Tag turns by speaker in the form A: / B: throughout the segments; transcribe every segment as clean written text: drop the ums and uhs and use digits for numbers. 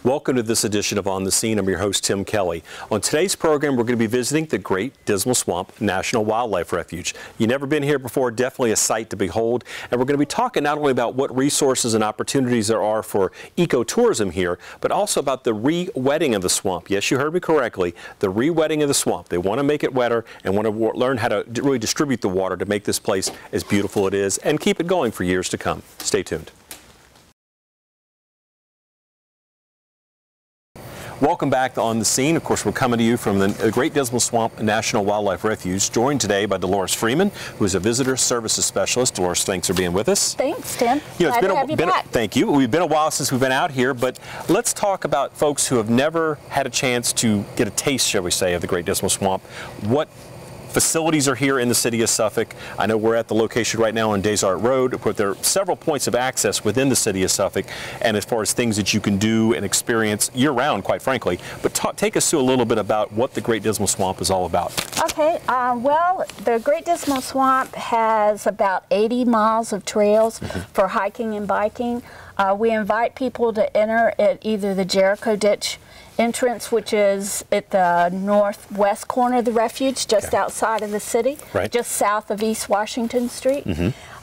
A: Welcome to this edition of On the Scene. I'm your host, Tim Kelly. On today's program, we're going to be visiting the Great Dismal Swamp National Wildlife Refuge. You've never been here before, definitely a sight to behold. And we're going to be talking not only about what resources and opportunities there are for ecotourism here, but also about the re-wetting of the swamp. Yes, you heard me correctly, the re-wetting of the swamp. They want to make it wetter and want to learn how to really distribute the water to make this place as beautiful as it is and keep it going for years to come. Stay tuned. Welcome back to On the Scene. Of course, we're coming to you from the Great Dismal Swamp National Wildlife Refuge, joined today by Dolores Freeman, who is a visitor services specialist. Dolores, thanks for being with us.
B: Thanks, Tim.
A: Glad to have you back. Thank you. We've been a while since we've been out here, but let's talk about folks who have never had a chance to get a taste, shall we say, of the Great Dismal Swamp. What facilities are here in the city of Suffolk? I know we're at the location right now on Desart Road, but there are several points of access within the city of Suffolk, and as far as things that you can do and experience year-round, quite frankly. But take us through a little bit about what the Great Dismal Swamp is all about.
B: Okay, well, the Great Dismal Swamp has about 80 miles of trails for hiking and biking. We invite people to enter at either the Jericho Ditch entrance, which is at the northwest corner of the refuge, just outside of the city, just south of East Washington Street.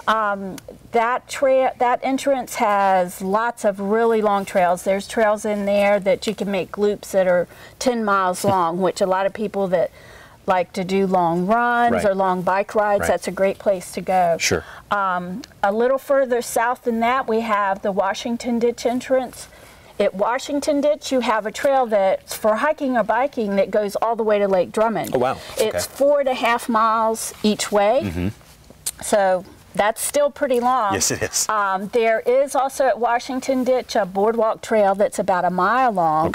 B: That entrance has lots of really long trails. There's trails in there that you can make loops that are 10 miles long, which a lot of people that like to do long runs or long bike rides, that's a great place to go.
A: Sure.
B: A little further south than that, we have the Washington Ditch entrance. At Washington Ditch, you have a trail that's for hiking or biking that goes all the way to Lake Drummond.
A: Oh, wow.
B: It's 4.5 miles each way, so that's still pretty long.
A: Yes, it is.
B: There is also at Washington Ditch a boardwalk trail that's about a mile long,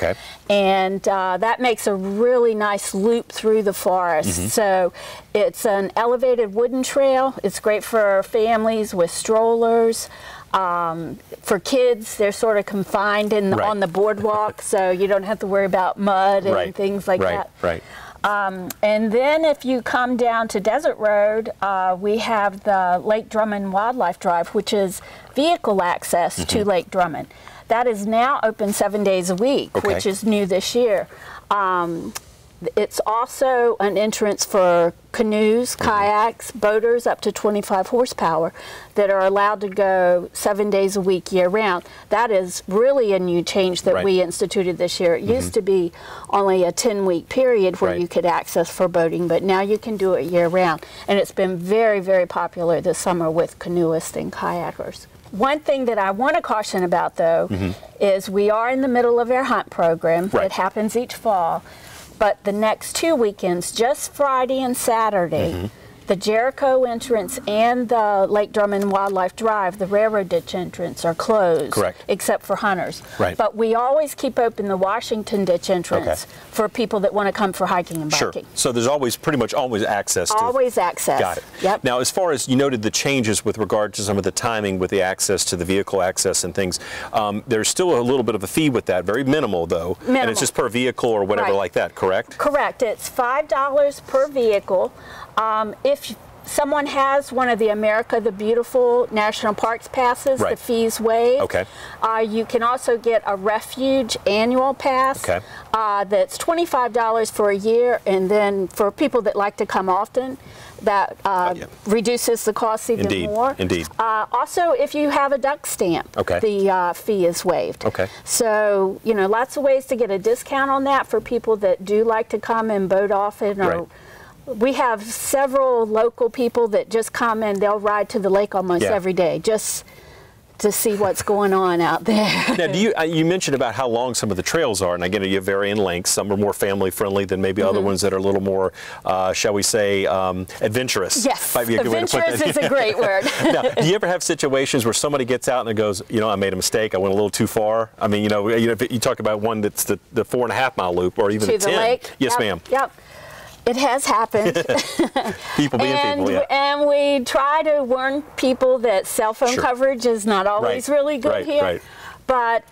B: and that makes a really nice loop through the forest. So it's an elevated wooden trail. It's great for families with strollers. For kids, they're sort of confined on the boardwalk, so you don't have to worry about mud and things like that. And then if you come down to Desert Road, we have the Lake Drummond Wildlife Drive, which is vehicle access to Lake Drummond. That is now open 7 days a week, which is new this year. It's also an entrance for canoes, kayaks, boaters up to 25 horsepower that are allowed to go 7 days a week year-round. That is really a new change that we instituted this year. It used to be only a 10-week period where you could access for boating, but now you can do it year-round. And it's been very, very popular this summer with canoeists and kayakers. One thing that I want to caution about, though, is we are in the middle of our hunt program. It happens each fall. But the next 2 weekends, just Friday and Saturday, the Jericho entrance and the Lake Drummond Wildlife Drive, the railroad ditch entrance, are closed, except for hunters. But we always keep open the Washington Ditch entrance for people that want to come for hiking and biking.
A: So there's always, pretty much always access to
B: access.
A: Got it. Now, as far as you noted the changes with regard to some of the timing with the access to the vehicle access and things, there's still a little bit of a fee with that, very minimal though. And it's just per vehicle or whatever like that, correct?
B: Correct. It's $5 per vehicle. If someone has one of the America the Beautiful National Parks passes, the fee's waived. You can also get a Refuge annual pass that's $25 for a year, and then for people that like to come often, that reduces the cost even more. Also, if you have a duck stamp, the fee is waived. So, you know, lots of ways to get a discount on that for people that do like to come and boat often. Or we have several local people that just come and they'll ride to the lake almost every day just to see what's going on out there.
A: Now, you mentioned about how long some of the trails are, and again, you have varying lengths. Some are more family friendly than maybe other ones that are a little more, shall we say, adventurous.
B: Yes,
A: might be a good
B: adventurous
A: way to put that.
B: is a great word.
A: Now, do you ever have situations where somebody gets out and it goes, you know, I made a mistake, I went a little too far? I mean, you talk about one that's the 4.5 mile loop, or even
B: to
A: the 10.
B: The lake?
A: Yes, ma'am.
B: It has happened.
A: People being people,
B: And we try to warn people that cell phone coverage is not always really good here. But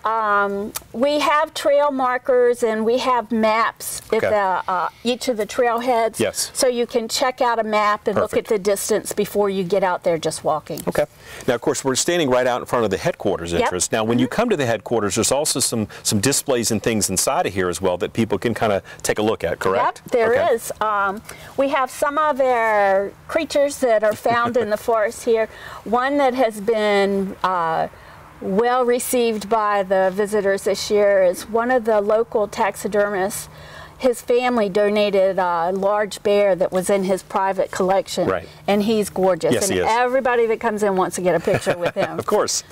B: we have trail markers and we have maps at each of the trailheads.
A: Yes.
B: So you can check out a map and look at the distance before you get out there just walking.
A: Okay. Now, of course, we're standing right out in front of the headquarters entrance. Now, when you come to the headquarters, there's also some displays and things inside of here as well that people can kind of take a look at, correct?
B: Yep, there is. We have some of our creatures that are found in the forest here. One that has been well received by the visitors this year is one of the local taxidermists. His family donated a large bear that was in his private collection, and he's gorgeous.
A: Yes,
B: and
A: he is.
B: Everybody that comes in wants to get a picture with him.
A: Of course.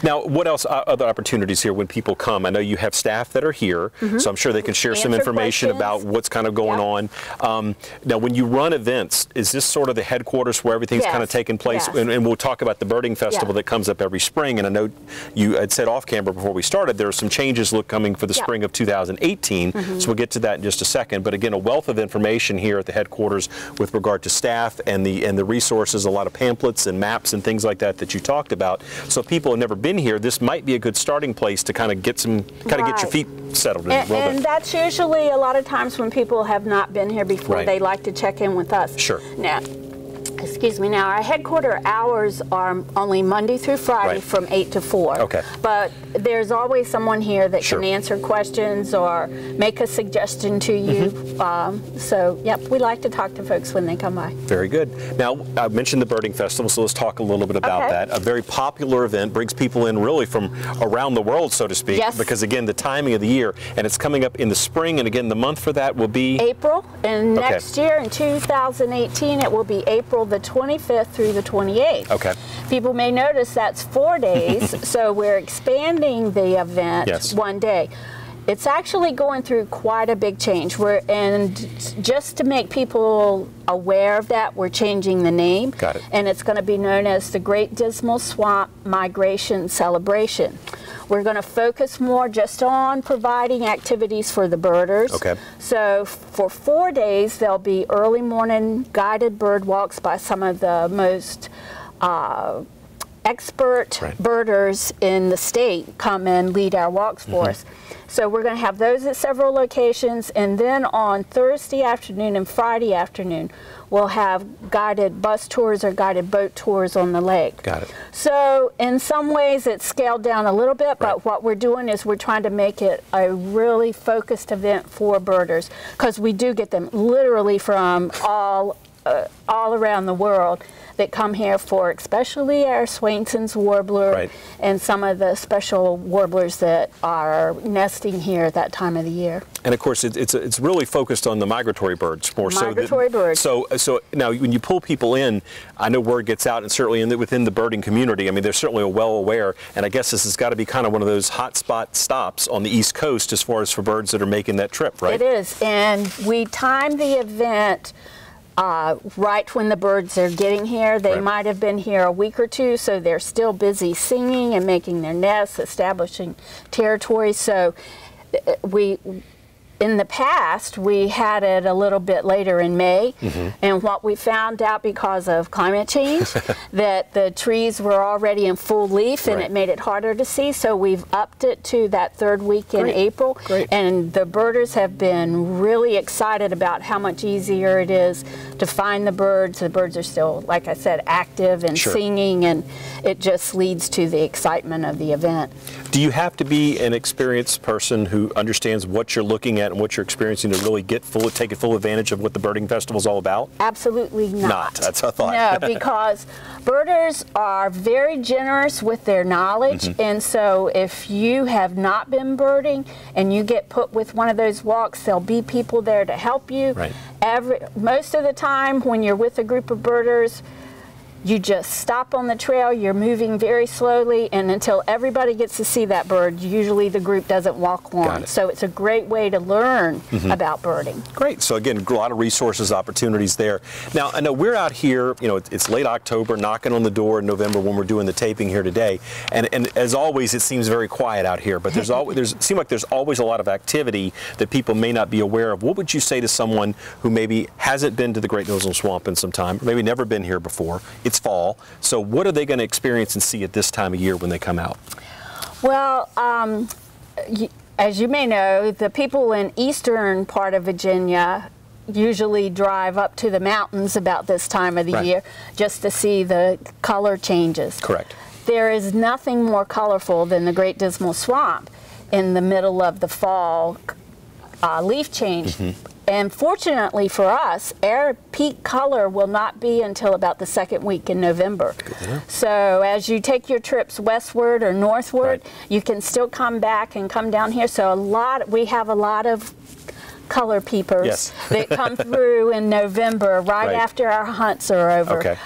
A: Now, what else, other opportunities here when people come? I know you have staff that are here, so I'm sure they can share some information about what's kind of going on. Now, when you run events, is this sort of the headquarters where everything's kind of taking place? And we'll talk about the birding festival that comes up every spring. And I know you had said off camera before we started, there are some changes coming for the spring of 2018. So we'll get to that in just a second. But again, a wealth of information here at the headquarters with regard to staff and the resources, a lot of pamphlets and maps and things like that you talked about. So if people have never been here, this might be a good starting place to kind of get get your feet settled.
B: And that's usually a lot of times when people have not been here before, they like to check in with us.
A: Sure.
B: Now, excuse me, now our headquarter hours are only Monday through Friday from 8 to 4.
A: Okay.
B: But there's always someone here that can answer questions or make a suggestion to you. So, yep, we like to talk to folks when they come by.
A: Very good. Now, I mentioned the birding festival, so let's talk a little bit about that. A very popular event, brings people in really from around the world, so to speak, because again, the timing of the year, and it's coming up in the spring, and again, the month for that will be?
B: April, and next year in 2018, it will be April the 25th through the 28th.
A: Okay.
B: People may notice that's 4 days, so we're expanding the event 1 day. It's actually going through quite a big change. And just to make people aware of that, we're changing the name.
A: Got it.
B: And it's going to be known as the Great Dismal Swamp Migration Celebration. We're going to focus more just on providing activities for the birders.
A: Okay.
B: So for 4 days, there'll be early morning guided bird walks by some of the most expert birders in the state come and lead our walks for us. So we're going to have those at several locations, and then on Thursday afternoon and Friday afternoon, we'll have guided bus tours or guided boat tours on the lake.
A: Got it.
B: So in some ways it's scaled down a little bit, but what we're doing is we're trying to make it a really focused event for birders, because we do get them literally from all around the world that come here for especially our Swainson's warbler and some of the special warblers that are nesting here at that time of the year.
A: And of course, it's really focused on the migratory birds more.
B: Migratory birds.
A: So now when you pull people in, I know word gets out, and certainly within the birding community, I mean, they're certainly well aware, and I guess this has got to be kind of one of those hot spot stops on the East Coast as far as for birds that are making that trip, right?
B: It is, and we timed the event right when the birds are getting here. They might have been here a week or two, so they're still busy singing and making their nests, establishing territory. So in the past, we had it a little bit later in May, and what we found out because of climate change, that the trees were already in full leaf, and it made it harder to see, so we've upped it to that third week in April, and the birders have been really excited about how much easier it is to find the birds. The birds are still, like I said, active and singing, and it just leads to the excitement of the event.
A: Do you have to be an experienced person who understands what you're looking at and what you're experiencing to really take full advantage of what the birding festival is all about?
B: Absolutely not.
A: That's what I thought.
B: No, because birders are very generous with their knowledge, and so if you have not been birding and you get put with one of those walks, there'll be people there to help you. Most of the time when you're with a group of birders, you just stop on the trail, you're moving very slowly, and until everybody gets to see that bird, usually the group doesn't walk on. So it's a great way to learn about birding. Great.
A: So again, a lot of resources, opportunities there. Now, I know we're out here, you know, it's late October, knocking on the door in November when we're doing the taping here today. And as always, it seems very quiet out here, but it seems like there's always a lot of activity that people may not be aware of. What would you say to someone who maybe hasn't been to the Great Dismal Swamp in some time, or maybe never been here before? It's fall, so what are they going to experience and see at this time of year when they come out?
B: Well, as you may know, the people in eastern part of Virginia usually drive up to the mountains about this time of the year just to see the color changes.
A: Correct.
B: There is nothing more colorful than the Great Dismal Swamp in the middle of the fall leaf change. And fortunately for us, our peak color will not be until about the second week in November. So as you take your trips westward or northward, you can still come back and come down here. So we have a lot of color peepers that come through in November, right after our hunts are over,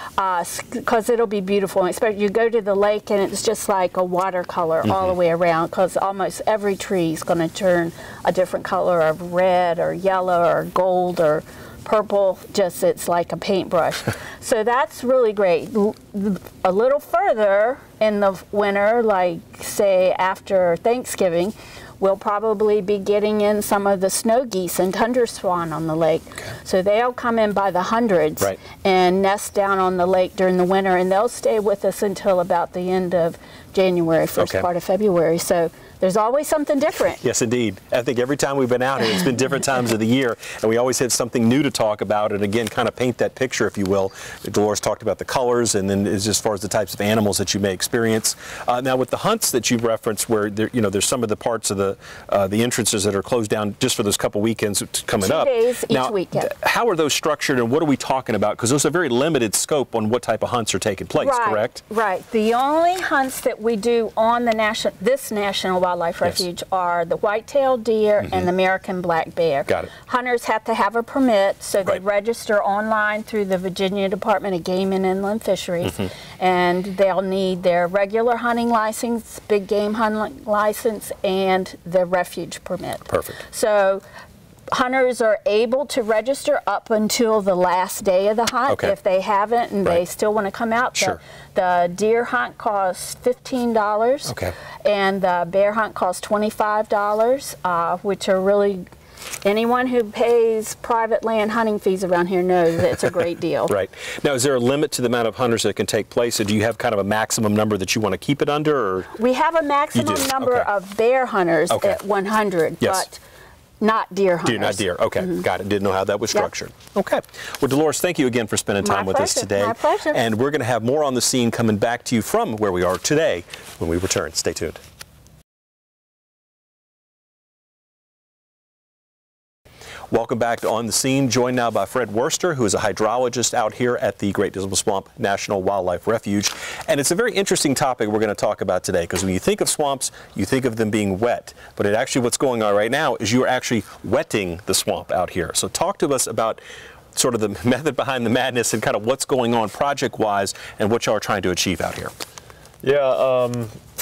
B: because it'll be beautiful. Especially you go to the lake and it's just like a watercolor all the way around, because almost every tree is going to turn a different color of red or yellow or gold or purple. Just it's like a paintbrush. So that's really great. A little further in the winter, like say after Thanksgiving, we'll probably be getting in some of the snow geese and tundra swan on the lake. So they'll come in by the hundreds and nest down on the lake during the winter, and they'll stay with us until about the end of January, first part of February. So there's always something different.
A: Yes, indeed. I think every time we've been out here, it's been different times of the year, and we always had something new to talk about, and again, kind of paint that picture, if you will. Dolores talked about the colors, and then as far as the types of animals that you may experience. Now, with the hunts that you've referenced, where there, there's some of the parts of the entrances that are closed down just for those couple weekends coming up.
B: 2 days each weekend.
A: How are those structured, and what are we talking about? Because there's a very limited scope on what type of hunts are taking place, correct?
B: Right. The only hunts that we do on this National Wildlife Refuge are the white-tailed deer and the American black bear.
A: Got it.
B: Hunters have to have a permit, so they register online through the Virginia Department of Game and Inland Fisheries, and they'll need their regular hunting license, big game hunting license, and the refuge permit.
A: Perfect.
B: So hunters are able to register up until the last day of the hunt if they haven't and they still want to come out. The deer hunt costs $15 and the bear hunt costs $25, which are really, anyone who pays private land hunting fees around here knows that it's a great deal.
A: Now, is there a limit to the amount of hunters that can take place, or do you have kind of a maximum number that you want to keep it under? Or?
B: We have a maximum number of bear hunters at 100, but not deer hunters.
A: Not deer. Got it. Didn't know how that was structured. Well, Dolores, thank you again for spending time with us today.
B: My pleasure.
A: And we're going to have more on the scene coming back to you from where we are today when we return. Stay tuned. Welcome back to On the Scene, joined now by Fred Worster, who is a hydrologist out here at the Great Dismal Swamp National Wildlife Refuge. And it's a very interesting topic we're going to talk about today, because when you think of swamps, you think of them being wet. But what's going on right now is you are actually wetting the swamp out here. So talk to us about sort of the method behind the madness and kind of what's going on project-wise and what y'all are trying to achieve out here.
C: Yeah,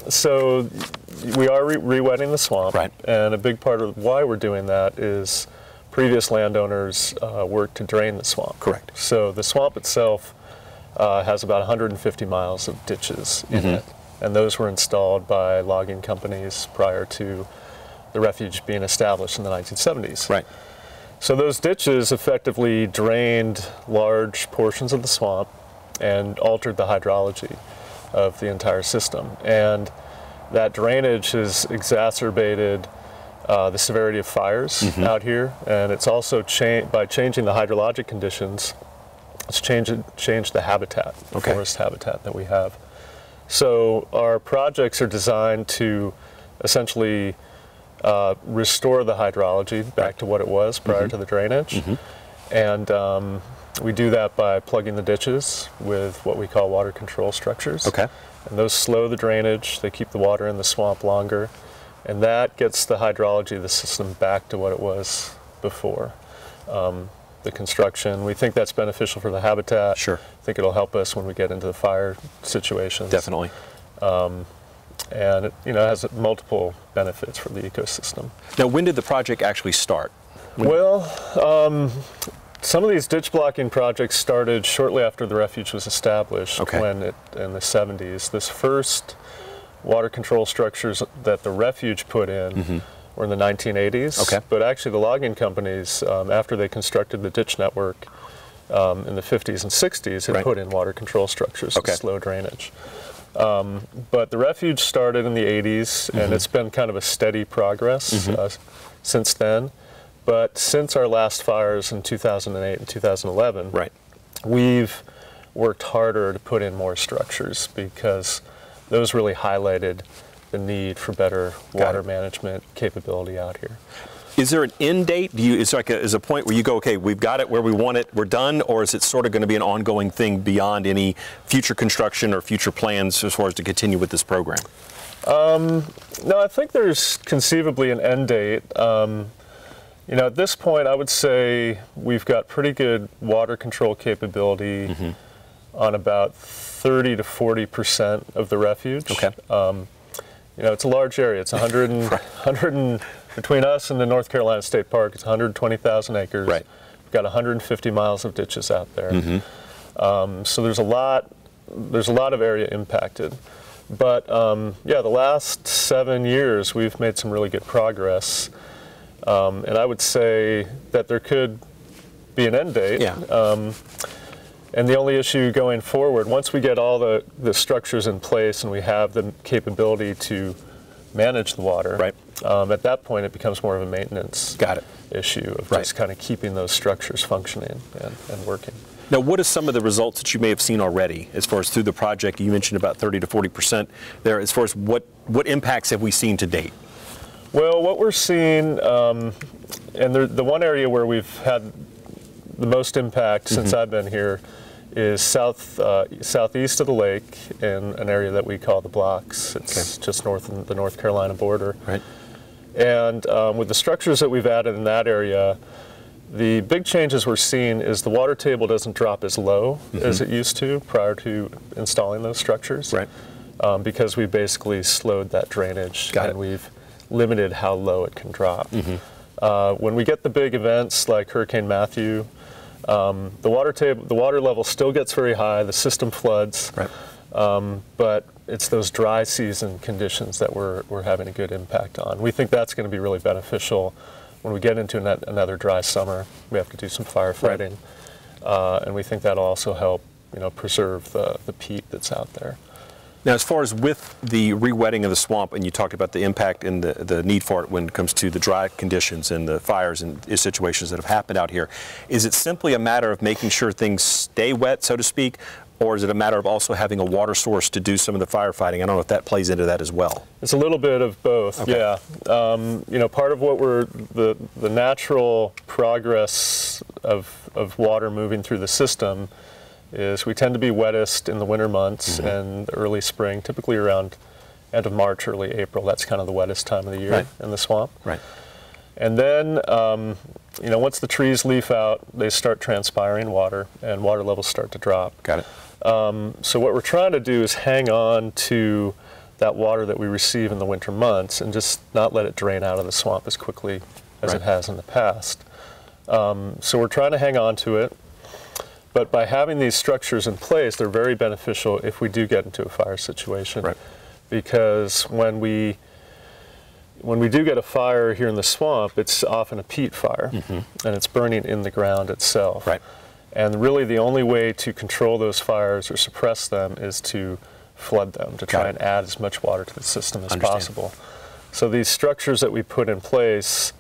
C: so we are re-wetting the swamp. And a big part of why we're doing that is previous landowners worked to drain the swamp. So the swamp itself has about 150 miles of ditches in it, and those were installed by logging companies prior to the refuge being established in the 1970s. So those ditches effectively drained large portions of the swamp and altered the hydrology of the entire system. And that drainage has exacerbated the severity of fires out here, and it's also by changing the hydrologic conditions, it's changed the habitat, the forest habitat that we have. So our projects are designed to essentially restore the hydrology back to what it was prior to the drainage, and we do that by plugging the ditches with what we call water control structures. And those slow the drainage, they keep the water in the swamp longer, and that gets the hydrology of the system back to what it was before. The construction, we think that's beneficial for the habitat. I think it'll help us when we get into the fire situations.
A: Definitely.
C: And it has multiple benefits for the ecosystem.
A: Now, when did the project actually start?
C: Well, some of these ditch blocking projects started shortly after the refuge was established, in the 70s. This first water control structures that the refuge put in were in the 1980s, but actually the logging companies, after they constructed the ditch network in the 50s and 60s, had put in water control structures to slow drainage. But the Refuge started in the 80s, and it's been kind of a steady progress since then. But since our last fires in 2008 and 2011, we've worked harder to put in more structures because those really highlighted the need for better water management capability out here.
A: Is there an end date? Is a point where you go, okay, we've got it where we want it, we're done, or is it sort of going to be an ongoing thing beyond any future construction or future plans as far as to continue with this program?
C: No, I think there's conceivably an end date. You know, at this point, I would say we've got pretty good water control capability on about 30 to 40% of the Refuge. Okay. You know, it's a large area. It's 100 between us and the North Carolina State Park, it's 120,000 acres. Right. We've got 150 miles of ditches out there. So there's a lot of area impacted. But yeah, the last 7 years we've made some really good progress. And I would say that there could be an end date. Yeah. And the only issue going forward, once we get all the structures in place and we have the capability to manage the water, at that point it becomes more of a maintenance issue of just kind of keeping those structures functioning and working.
A: Now, what are some of the results that you may have seen already as far as through the project? You mentioned about 30 to 40% there. As far as what impacts have we seen to date?
C: Well, what we're seeing, and the one area where we've had the most impact since I've been here is southeast of the lake in an area that we call the Blocks. It's just north of the North Carolina border. Right. And with the structures that we've added in that area, the big changes we're seeing is the water table doesn't drop as low as it used to prior to installing those structures. Right. Because we basically slowed that drainage and we've limited how low it can drop. When we get the big events like Hurricane Matthew, the water level still gets very high, the system floods, but it's those dry season conditions that we're having a good impact on. We think that's going to be really beneficial when we get into another dry summer. We have to do some firefighting, and we think that'll also help, you know, preserve the peat that's out there.
A: Now, as far as with the re-wetting of the swamp, and you talked about the impact and the need for it when it comes to the dry conditions and the fires and situations that have happened out here, is it simply a matter of making sure things stay wet, so to speak, or is it a matter of also having a water source to do some of the firefighting? I don't know if that plays into that as well.
C: It's a little bit of both, yeah. You know, part of what the natural progress of water moving through the system is we tend to be wettest in the winter months and early spring, typically around end of March, early April. That's kind of the wettest time of the year in the swamp. Right. And then, you know, once the trees leaf out, they start transpiring water and water levels start to drop. Got it. So what we're trying to do is hang on to that water that we receive in the winter months and just not let it drain out of the swamp as quickly as it has in the past. So we're trying to hang on to it. But by having these structures in place, they're very beneficial if we do get into a fire situation. Right. Because when we do get a fire here in the swamp, it's often a peat fire, and it's burning in the ground itself. Right. And really the only way to control those fires or suppress them is to flood them, to try and add as much water to the system as possible. So these structures that we put in place,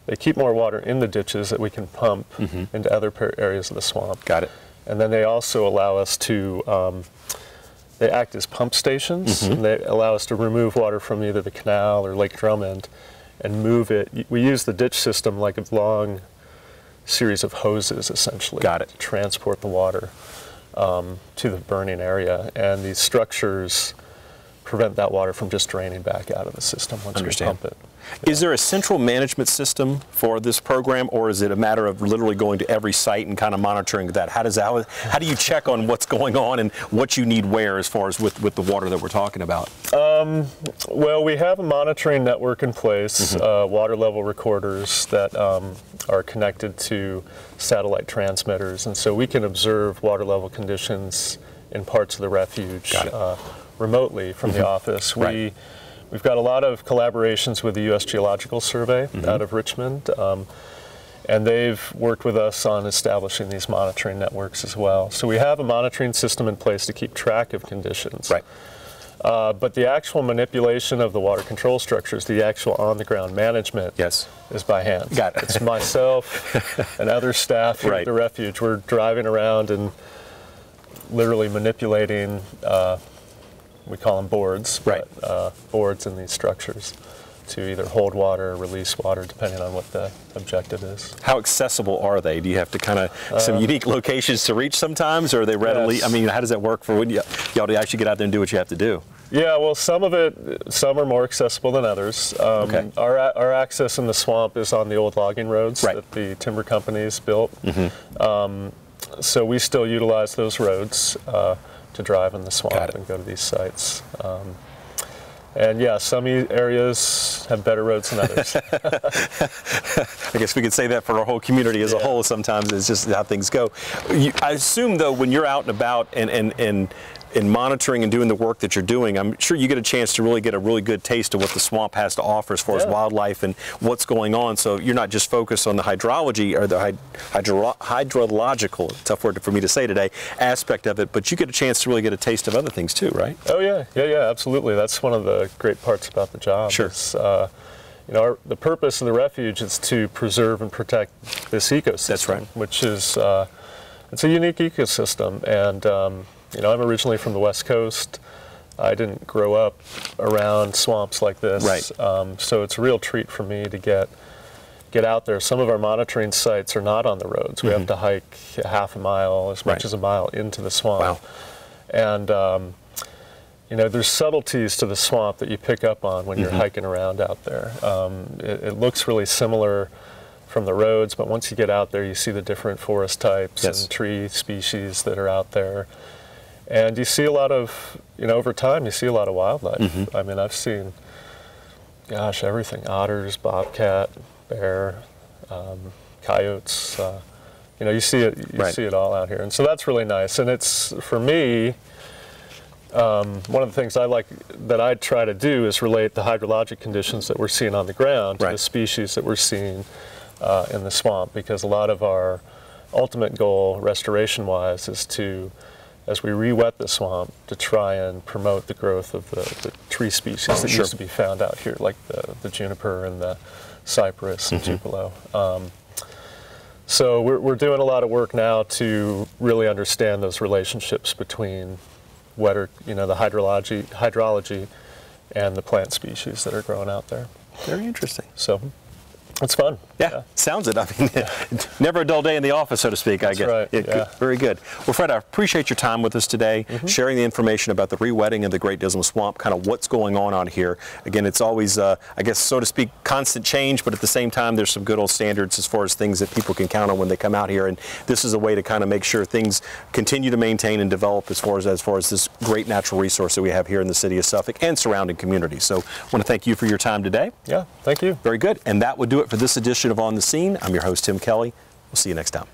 C: they keep more water in the ditches that we can pump into other areas of the swamp. Got it. And then they also allow us to, they act as pump stations, and they allow us to remove water from either the canal or Lake Drummond and move it. We use the ditch system like a long series of hoses, essentially, to transport the water to the burning area. And these structures prevent that water from just draining back out of the system once we pump it.
A: Is there a central management system for this program, or is it a matter of literally going to every site and kind of monitoring that? How do you check on what's going on and what you need where as far as with the water that we're talking about?
C: Well, we have a monitoring network in place, water level recorders that are connected to satellite transmitters, and so we can observe water level conditions in parts of the Refuge remotely from the office. We've got a lot of collaborations with the U.S. Geological Survey out of Richmond, and they've worked with us on establishing these monitoring networks as well. So we have a monitoring system in place to keep track of conditions. Right. But the actual manipulation of the water control structures, the actual on-the-ground management,
A: yes,
C: is by hand.
A: Got it.
C: It's myself and other staff here at the Refuge. We're driving around and literally manipulating, we call them boards, but, boards in these structures to either hold water or release water, depending on what the objective is.
A: How accessible are they? Do you have to kind of some unique locations to reach sometimes, or are they readily? Yes. I mean, how does that work for when y'all actually get out there and do what you have to do?
C: Yeah, well, some are more accessible than others.
A: Okay.
C: Our access in the swamp is on the old logging roads that the timber companies built. So we still utilize those roads to drive in the swamp and go to these sites. And yeah, some areas have better roads than others.
A: I guess we could say that for our whole community as a whole. Sometimes it's just how things go. I assume, though, when you're out and about and monitoring and doing the work that you're doing, I'm sure you get a chance to really get a really good taste of what the swamp has to offer as far as wildlife and what's going on. So you're not just focused on the hydrology or the hydrological, tough word for me to say today, aspect of it, but you get a chance to really get a taste of other things too, right?
C: Oh yeah, absolutely. That's one of the great parts about the job.
A: Sure.
C: Is, you know, the purpose of the Refuge is to preserve and protect this ecosystem.
A: That's right.
C: Which is, it's a unique ecosystem, and you know, I'm originally from the West Coast. I didn't grow up around swamps like this, so it's a real treat for me to get out there. Some of our monitoring sites are not on the roads. We have to hike a half a mile, as much as a mile into the swamp.
A: Wow.
C: And you know, there's subtleties to the swamp that you pick up on when you're hiking around out there. It looks really similar from the roads, but once you get out there, you see the different forest types and tree species that are out there. And you see a lot of, you know, over time, you see a lot of wildlife. I mean, I've seen, gosh, everything: otters, bobcat, bear, coyotes. You know, you see it. You see it all out here, and so that's really nice. And it's, for me, one of the things that I try to do is relate the hydrologic conditions that we're seeing on the ground to the species that we're seeing in the swamp, because a lot of our ultimate goal, restoration-wise, is to, as we re-wet the swamp, to try and promote the growth of the tree species that used to be found out here, like the juniper and the cypress and tupelo. So we're doing a lot of work now to really understand those relationships between the hydrology and the plant species that are growing out there.
A: Very interesting.
C: So it's fun.
A: Yeah, sounds it. I mean, never a dull day in the office, so to speak, I guess.
C: Right.
A: Good. Very good. Well, Fred, I appreciate your time with us today, sharing the information about the re-wetting of the Great Dismal Swamp, kind of what's going on here. Again, it's always, I guess, so to speak, constant change, but at the same time, there's some good old standards as far as things that people can count on when they come out here, and this is a way to kind of make sure things continue to maintain and develop as far as this great natural resource that we have here in the city of Suffolk and surrounding communities. So I want to thank you for your time today.
C: Yeah, thank you.
A: Very good. And that would do it for this edition of On the Scene. I'm your host, Tim Kelly. We'll see you next time.